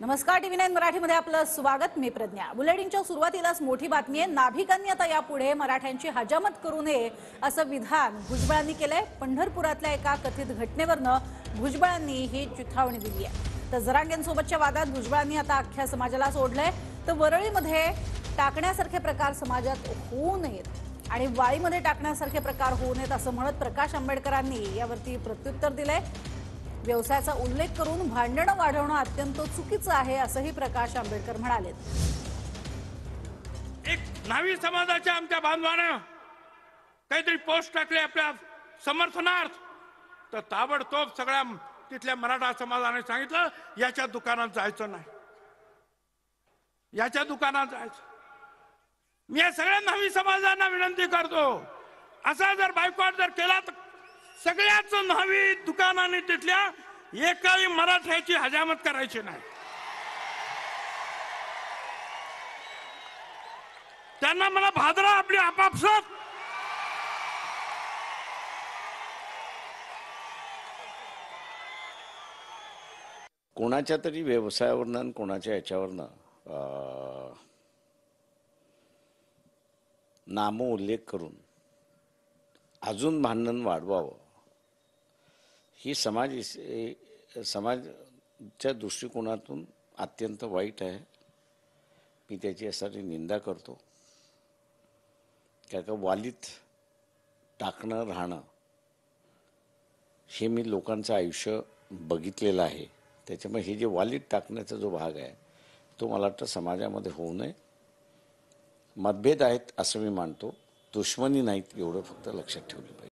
नमस्कार, TV9 मराठीमध्ये आपलं स्वागत. मी प्रज्ञा. बुलेटिनच्या सुरुवातीलाच मोठी बातमी आहे. नाभिकांनी आता यापुढे मराठ्यांची हजामत करू नये असं विधान भुजबळांनी केलंय. पंढरपुरातल्या एका कथित घटनेवरनं भुजबळांनी ही चिथावणी दिली आहे. तर जरांगेंसोबतच्या वादात भुजबळांनी आता अख्ख्या समाजाला सोडलंय. तर वरळीमध्ये टाकण्यासारखे प्रकार समाजात होऊ नयेत आणि वाळीमध्ये टाकण्यासारखे प्रकार होऊ नयेत असं म्हणत प्रकाश आंबेडकरांनी यावरती प्रत्युत्तर दिलंय. व्यवसायाचा उल्लेख करून भांडणं वाढवणं अत्यंत चुकीचं आहे असंही प्रकाश आंबेडकर म्हणाले. एक न्हावी समाजाच्या आमच्या बांधवानं काहीतरी पोस्ट टाकले आपल्या समर्थनार्थ, तर ताबडतोब सगळ्या तिथल्या मराठा समाजाने सांगितलं याच्या दुकानात जायचं नाही, याच्या दुकानात जायचं. मी या सगळ्या न्हावी समाजांना विनंती करतो, असा जर बायकॉट जर केला तर सगळ्याच न्हावी दुकानाने तिथल्या एकाही मराठ्याची हजामत करायची नाही. त्यांना मला भादरा आपली आपापसात कोणाच्या तरी व्यवसायावरनं आणि कोणाच्या याच्यावरनं नामोल्लेख करून अजून भांडण वाढवावं ही समाजाच्या दृष्टिकोनातून अत्यंत वाईट आहे. मी त्याची यासाठी निंदा करतो. कारण का वालीत टाकणं राहणं हे मी लोकांचं आयुष्य बघितलेलं आहे. त्याच्यामुळे हे जे वालीत टाकण्याचा जो भाग आहे तो मला वाटतं समाजामध्ये होऊ नये. मतभेद आहेत असं मी मानतो, दुश्मनी नाहीत एवढं फक्त लक्षात ठेवलं पाहिजे.